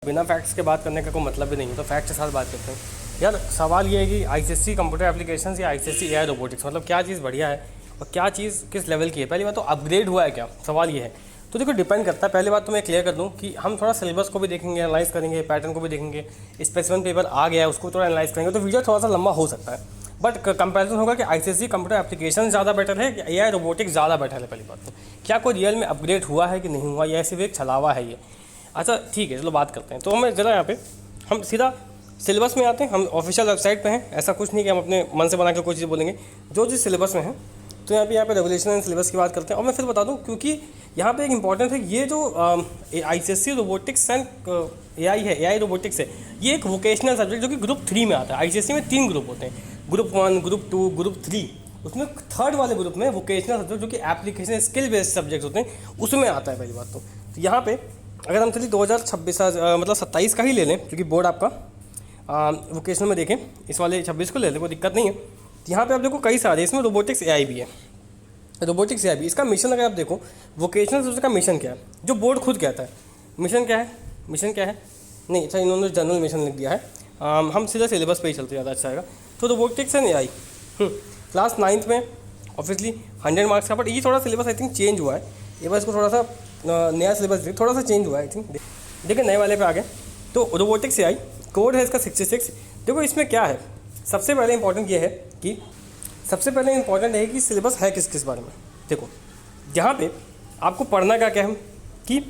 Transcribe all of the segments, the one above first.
बिना फैक्ट्स के बात करने का कोई मतलब भी नहीं है, तो फैक्ट्स के साथ बात करते हैं। यार सवाल ये है कि आईसीएससी कंप्यूटर एप्लीकेशंस या आईसीएससी एआई रोबोटिक्स, मतलब क्या चीज़ बढ़िया है और क्या चीज़ किस लेवल की है। पहली बात तो अपग्रेड हुआ है क्या, सवाल ये है। तो देखो डिपेंड करता है। पहली बात तो मैं क्लियर कर दूं कि हम थोड़ा सिलेबस को भी देखेंगे, एनालाइज करेंगे, पैटर्न को भी देखेंगे, स्पेसिफिक पेपर आ गया है उसको थोड़ा एनालाइज करेंगे, तो वीडियो थोड़ा सा लंबा हो सकता है। बट कंपैरिजन होगा कि आईसीएससी कंप्यूटर एप्लीकेशन ज़्यादा बेटर है कि एआई रोबोटिक्स ज़्यादा बेटर है। पहली बात तो क्या कोई रियल में अपग्रेड हुआ है कि नहीं हुआ, या सिर्फ एक छलावा है ये। अच्छा ठीक है, चलो बात करते हैं। तो हमें ज़रा यहाँ पे हम सीधा सिलेबस में आते हैं। हम ऑफिशियल वेबसाइट पे हैं, ऐसा कुछ नहीं कि हम अपने मन से बना के कोई चीज़ बोलेंगे, जो चीज़ सिलेबस में है। तो यहाँ पे रेगुलेशन एंड सिलेबस की बात करते हैं। और मैं फिर बता दूँ, क्योंकि यहाँ पे एक इंपॉर्टेंट है, ये जो आईसीएससी रोबोटिक्स एंड एआई है, एआई रोबोटिक्स है, ये एक वोकेशनल सब्जेक्ट जो कि ग्रुप 3 में आता है। आईसीएससी में 3 ग्रुप होते हैं, ग्रुप 1, ग्रुप 2, ग्रुप 3। उसमें थर्ड वाले ग्रुप में वोकेशनल सब्जेक्ट जो कि एप्लीकेशन स्किल बेस्ड सब्जेक्ट होते हैं, उसमें आता है पहली बात तो यहाँ पे अगर हम चलिए 2026 मतलब 27 का ही ले लें, क्योंकि बोर्ड आपका वोकेशनल में देखें, इस वाले 26 को ले लें, कोई दिक्कत नहीं है। तो यहाँ पे आप देखो कई सारे, इसमें रोबोटिक्स एआई भी है, रोबोटिक्स एआई भी। इसका मिशन अगर आप देखो, वोकेशनल सब्जेक्ट का मिशन क्या है, जो बोर्ड खुद कहता है मिशन क्या है, मिशन क्या है नहीं, अच्छा इन्होंने जनरल मिशन लिख दिया है। हम सीधा सिलेबस पे ही चलते ज़्यादा अच्छा आएगा। तो robotics and AI class 9th में ऑब्वियसली 100 मार्क्स का, बट ये थोड़ा सिलेबस आई थिंक चेंज हुआ है। ये बस को थोड़ा सा नया सिलेबस थोड़ा सा चेंज हुआ है आई थिंक। देखिए नए वाले पे आ गए। तो रोबोटिक्स एआई कोड है इसका 66। देखो इसमें क्या है, सबसे पहले इंपॉर्टेंट ये है कि सिलेबस है किस किस बारे में। देखो यहाँ पे आपको पढ़ना क्या है कि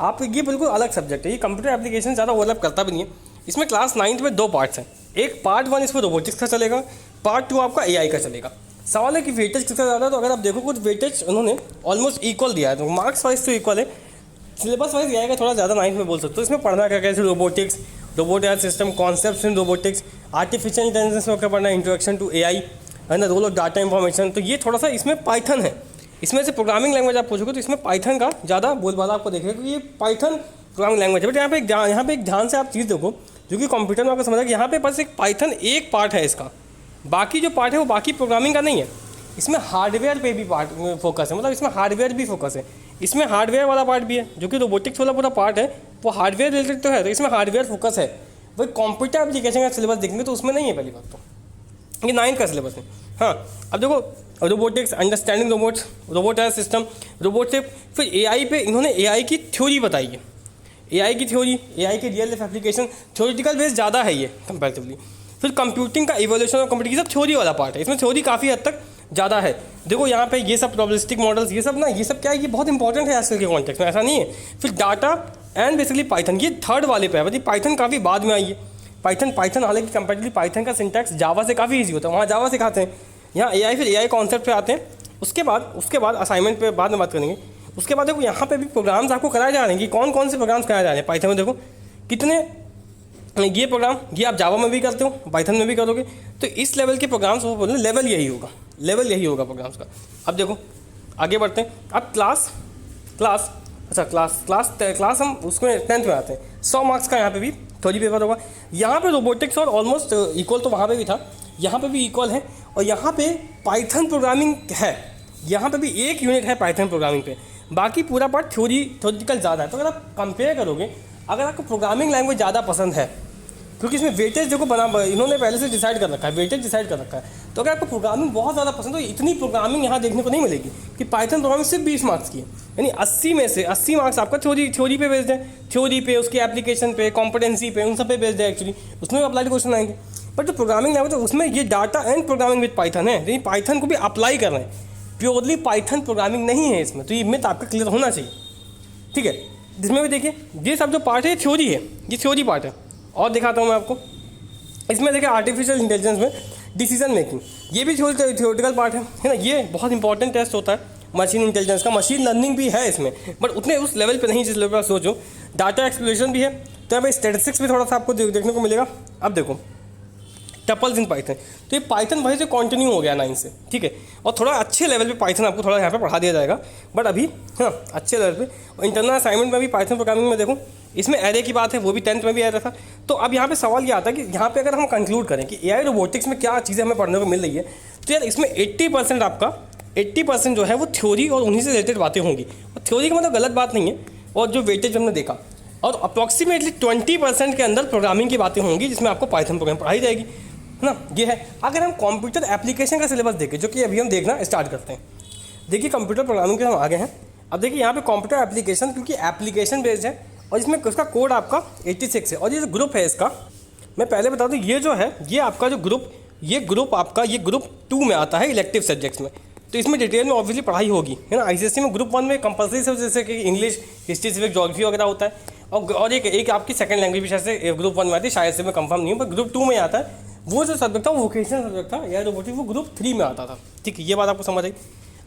आप, ये बिल्कुल अलग सब्जेक्ट है, ये कंप्यूटर एप्लीकेशन ज़्यादा ओवरलैप करता भी नहीं है। इसमें क्लास 9th में 2 पार्ट्स हैं, एक पार्ट 1 इसमें रोबोटिक्स का चलेगा, पार्ट 2 आपका एआई का चलेगा। सवाल है कि वेटेज किसका ज़्यादा है, तो अगर आप देखो कुछ वेटेज उन्होंने ऑलमोस्ट इक्वल दिया है, तो मार्क्स वाइज तो इक्वल है, सिलेबस वाइज एआई का थोड़ा ज़्यादा 9th में बोल सकते हो। तो इसमें पढ़ना क्या कैसे, robotics, robot AI system, concepts in robotics, artificial intelligence में क्या पढ़ना है, introduction to AI and the role of data information. तो ये थोड़ा सा इसमें पाइथन है। इसमें से प्रोग्रामिंग लैंग्वेज आप पूछोगे तो इसमें पाइथन का ज़्यादा बोलबाला आपको देखेगा, क्योंकि ये पाइथन प्रोग्रामिंग लैंग्वेज है। बट यहाँ पे एक ध्यान से आप चीज़ देखो, जो कि कंप्यूटर में आपको समझ कि यहाँ पे बस एक पाइथन एक पार्ट है इसका, बाकी जो पार्ट है वो बाकी प्रोग्रामिंग का नहीं है। इसमें हार्डवेयर पे भी पार्ट फोकस है, मतलब इसमें हार्डवेयर भी फोकस है। इसमें हार्डवेयर वाला पार्ट भी है, जो कि रोबोटिक्स वाला पूरा पार्ट है वो हार्डवेयर रिलेटेड तो है, तो इसमें हार्डवेयर फोकस है। वही कंप्यूटर एप्लीकेशन का सिलेबस देखेंगे तो उसमें नहीं है पहली बात तो, ये 9th का सिलेबस है। हाँ अब देखो robotics, understanding robots, robot as system, robot से फिर एआई पे इन्होंने एआई की थ्योरी बताई है, एआई की थ्योरी, एआई के real life application, theoretical base ज़्यादा है ये कंपैरेटिवली। फिर कंप्यूटिंग का इवोल्यूशन और कंप्यूटिंग, ये सब थ्योरी वाला पार्ट है, इसमें थ्योरी काफ़ी हद तक ज़्यादा है। देखो यहाँ पे ये सब प्रोबेबिलिस्टिक मॉडल्स, ये सब ना, ये सब क्या है, ये बहुत इंपॉर्टेंट है आजकल के कॉन्टेक्स्ट में, ऐसा नहीं है। फिर डाटा एंड बेसिकली पाइथन, ये थर्ड वाले पे है, मतलब पाइथन काफ़ी बाद में आई है। पाइथन हालांकि कंपैरेटिवली पाइथन का सिंटैक्स जावा से काफ़ी ईजी होता है, वहाँ जावा सिखाते हैं। यहाँ एआई, फिर एआई कॉन्सेप्ट पे आते हैं। उसके बाद असाइनमेंट पे बाद में बात करेंगे। उसके बाद देखो यहाँ पे भी प्रोग्राम्स आपको कराए जा रहे हैं कि कौन कौन से प्रोग्राम्स कराए जा रहे हैं पाइथन में। देखो कितने ये प्रोग्राम, ये आप जावा में भी करते हो, पाइथन में भी करोगे, तो इस लेवल के प्रोग्राम्स वो बोल रहे लेवल यही होगा प्रोग्राम्स का। अब देखो आगे बढ़ते हैं। अब क्लास हम उसमें 10th में आते हैं। 100 मार्क्स का यहाँ पे भी थ्योरी पेपर होगा। यहाँ पे रोबोटिक्स और ऑलमोस्ट इक्वल तो वहाँ पे भी था, यहाँ पे भी इक्वल है। और यहाँ पे पाइथन प्रोग्रामिंग है, यहाँ पे भी एक यूनिट है पाइथन प्रोग्रामिंग पे, बाकी पूरा पार्ट थ्योरेटिकल ज़्यादा है। तो अगर आप कंपेयर करोगे, अगर आपको प्रोग्रामिंग लैंग्वेज ज़्यादा पसंद है, क्योंकि इसमें वेटेज देखो इन्होंने पहले से डिसाइड कर रखा है, वेटेज डिसाइड कर रखा है। तो अगर आपको प्रोग्रामिंग बहुत ज़्यादा पसंद हो, इतनी प्रोग्रामिंग यहाँ देखने को नहीं मिलेगी कि पाइथन प्रोग्रामिंग सिर्फ 20 मार्क्स की है, यानी 80 में से 80 मार्क्स आपका थ्योरी पे बेस्ड है, थ्योरी पे, उसकी एप्लीकेशन पे, कॉम्पिटेंसी पे, उन सब पे बेस्ड है एक्चुअली, उसमें अप्लाइड क्वेश्चन आएंगे। बट जो प्रोग्रामिंग लैंग्वेज है उसमें ये data and programming with Python है, यानी पाइथन को भी अप्लाई कर रहे हैं, प्योरली पाइथन प्रोग्रामिंग नहीं है इसमें। तो ये मिथ आपका क्लियर होना चाहिए, ठीक है। जिसमें भी देखिए ये सब जो पार्ट है थ्योरी है, ये थ्योरी पार्ट है। और दिखाता हूँ मैं आपको, इसमें देखिए आर्टिफिशियल इंटेलिजेंस में डिसीजन मेकिंग, ये भी थ्योरेटिकल पार्ट है ना। ये बहुत इंपॉर्टेंट टेस्ट होता है मशीन इंटेलिजेंस का, मशीन लर्निंग भी है इसमें, बट उतने उस लेवल पे नहीं जिस लेवल पर आप सोचो। डाटा एक्सप्लोरेशन भी है, तो यहाँ पे स्टैटिस्टिक्स भी थोड़ा सा आपको देखने को मिलेगा। अब देखो टपल्स इन पाइथन, तो ये पाइथन वहीं से कंटिन्यू हो गया 9 से, ठीक है। और थोड़ा अच्छे लेवल पे पाइथन आपको थोड़ा यहाँ पे पढ़ा दिया जाएगा, बट अभी हाँ अच्छे लेवल पे। और इंटरनल असाइनमेंट में भी पाइथन प्रोग्रामिंग में देखो, इसमें एरे की बात है, वो भी 10th में भी आया था। तो अब यहाँ पे सवाल ये आता है कि यहाँ पे अगर हम कंक्लूड करें कि एआई रोबोटिक्स में क्या चीज़ें हमें पढ़ने को मिल रही है, तो यार इसमें 80% आपका 80% जो है वो थ्योरी और उन्हीं से रिलेटेड बातें होंगी। और थ्योरी का मतलब गलत बात नहीं है। और जो वेटेज हमने देखा, और अप्रॉक्सीमेटली 20% के अंदर प्रोग्रामिंग की बातें होंगी जिसमें आपको पाइथन प्रोग्राम पढ़ाई जाएगी, है ना। ये है। अगर हम कंप्यूटर एप्लीकेशन का सिलेबस देखें, जो कि अभी हम देखना स्टार्ट करते हैं। देखिए कंप्यूटर प्रोग्रामिंग के हम आगे हैं। अब देखिए यहाँ पे कंप्यूटर एप्लीकेशन, क्योंकि एप्लीकेशन बेस्ड है और इसमें उसका कोड आपका 86 है। और ये जो ग्रुप है इसका, मैं पहले बता दूँ, ये जो है ये आपका जो ग्रुप, ये ग्रुप 2 में आता है इलेक्टिव सब्जेक्ट्स में। तो इसमें डिटेल में ऑब्वियसली पढ़ाई होगी, है ना। ICSE में ग्रुप 1 में कंपलसरी सब, जैसे कि इंग्लिश, हिस्ट्री, सिविक, ज्योग्राफी वगैरह होता है। और एक आपकी सेकंड लैंग्वेज भी शायद से ग्रुप 1 में आती है, शायद से मैं कंफर्म नहीं हूँ, पर ग्रुप 2 में आता है। वो जो सब्जेक्ट था वो वोकेशनल सब्जेक्ट था या रोबोटिक्स, वो ग्रुप 3 में आता था। ठीक है, ये बात आपको समझ आई।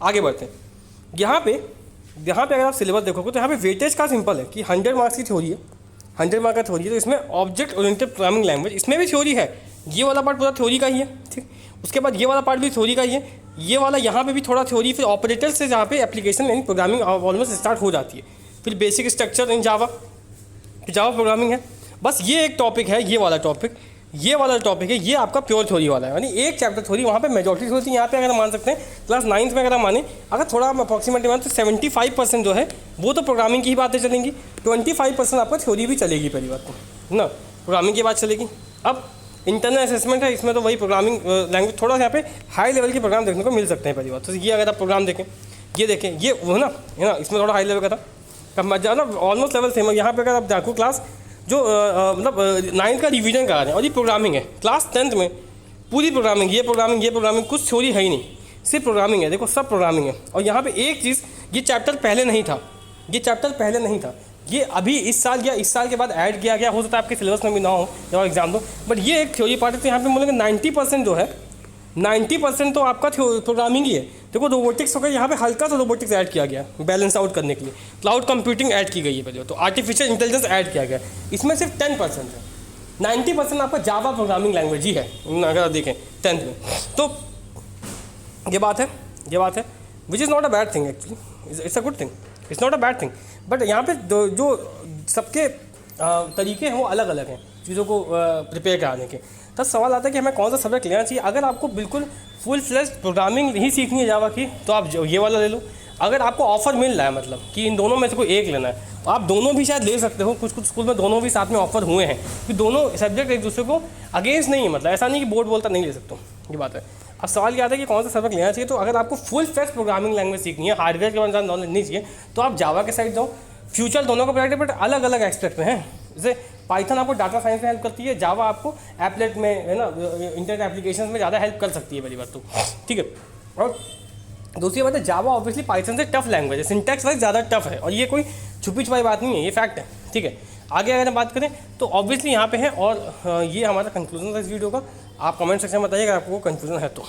आगे बढ़ते हैं। यहाँ पे अगर आप सिलेबस देखोगे तो यहाँ पे वेटेज का सिंपल है कि 100 मार्क्स की थ्योरी है, 100 मार्क का थ्योरी है। तो इसमें ऑब्जेक्ट ओरिएंटेड प्रोग्रामिंग लैंग्वेज, इसमें भी थ्योरी है। ये वाला पार्ट पूरा थ्योरी का ही है, ठीक। उसके बाद ये वाला पार्ट भी थ्योरी का ही है। ये वाला यहाँ पे भी थोड़ा थ्योरी, फिर ऑपरेटर से जहाँ पे एप्लीकेशन यानी प्रोग्रामिंग ऑलमोस्ट स्टार्ट हो जाती है। फिर basic structure in Java programming है। बस ये एक टॉपिक है, ये वाला टॉपिक है, ये आपका प्योर थ्योरी वाला है, यानी एक चैप्टर थ्योरी। वहाँ पे मेजॉरिटी थ्योरी यहाँ पे अगर मान सकते हैं क्लास 9th में अगर माने, अगर थोड़ा अप्रॉक्सीमेटली माने तो 75% जो है वो तो प्रोग्रामिंग की ही बातें चलेंगी, 25% आपका थ्योरी भी चलेगी पहली बात तो, ना, प्रोग्रामिंग की बात चलेगी। अब इंटरनल असेसमेंट है, इसमें तो वही प्रोग्रामिंग लैंग्वेज, थोड़ा सा यहाँ पे हाई लेवल के प्रोग्राम देखने को मिल सकते हैं पहली बात तो। ये अगर आप प्रोग्राम देखें, ये देखें, ये वो है ना, इसमें थोड़ा हाई लेवल का था, कब ज़्यादा ऑलमोस्ट लेवल सेम है। यहाँ पे अगर आप देखो क्लास जो मतलब 9th का रिवीजन करा रहे हैं और ये प्रोग्रामिंग है। क्लास 10th में पूरी प्रोग्रामिंग, ये प्रोग्रामिंग, कुछ थ्योरी है ही नहीं, सिर्फ प्रोग्रामिंग है। देखो सब प्रोग्रामिंग है। और यहाँ पे एक चीज़, ये चैप्टर पहले नहीं था, ये अभी इस साल या इस साल के बाद ऐड किया गया। हो सकता है आपके सिलेबस में भी ना हो जब आप एग्जाम दो, बट ये एक थ्योरी पार्ट है। तो यहाँ पे बोलेंगे 90% जो है, 90% तो आपका प्रोग्रामिंग ही है। देखो रोबोटिक्स होकर यहाँ पे हल्का सा रोबोटिक्स ऐड किया गया बैलेंस आउट करने के लिए, क्लाउड कंप्यूटिंग ऐड की गई है पहले, तो आर्टिफिशियल इंटेलिजेंस ऐड किया गया। इसमें सिर्फ 10% है, 90% आपका जावा प्रोग्रामिंग लैंग्वेज ही है अगर आप देखें 10th में। तो ये बात है which is not a bad thing actually, it's a good thing, it's not a bad thing. But यहाँ पे जो सबके तरीके हैं वो अलग अलग हैं चीज़ों को प्रिपेयर कराने के। तब सवाल आता है कि हमें कौन सा सब्जेक्ट लेना चाहिए। अगर आपको बिल्कुल फुल फ्लेज्ड प्रोग्रामिंग ही सीखनी है जावा की, तो आप ये वाला ले लो। अगर आपको ऑफर मिल रहा है, मतलब कि इन दोनों में से कोई एक लेना है, तो आप दोनों भी शायद ले सकते हो। कुछ स्कूल में दोनों भी साथ में ऑफर हुए हैं कि दोनों सब्जेक्ट एक दूसरे को अगेंस्ट नहीं है, मतलब ऐसा नहीं कि बोर्ड बोलता नहीं ले सकते, ये बात है। अब सवाल क्या आता है कि कौन सा सब्जेक्ट लेना चाहिए। तो अगर आपको फुल फ्लेज्ड प्रोग्रामिंग लैंग्वेज सीखनी है, हार्डवेयर के बारे में नॉलेज नहीं चाहिए, तो आप जावा के साइड जाओ। फ्यूचर दोनों का प्रोजेक्ट, बट अलग अलग एस्पेक्ट में है। जैसे पाइथन आपको डाटा साइंस में हेल्प करती है, जावा आपको एप्लेट में, है ना, इंटरनेट एप्लीकेशन में ज़्यादा हेल्प कर सकती है पहली बात तो, ठीक है। और दूसरी बात है, जावा ऑब्वियसली पाइथन से टफ लैंग्वेज है, सिंटैक्स वाइज ज़्यादा टफ है, और ये कोई छुपी छुपाई बात नहीं है, ये फैक्ट है, ठीक है। आगे अगर हम बात करें तो ऑब्वियसली यहाँ पे है। और ये हमारा कंक्लूजन था इस वीडियो का। आप कमेंट सेक्शन में बताइएगा आपको कंफ्यूजन है तो।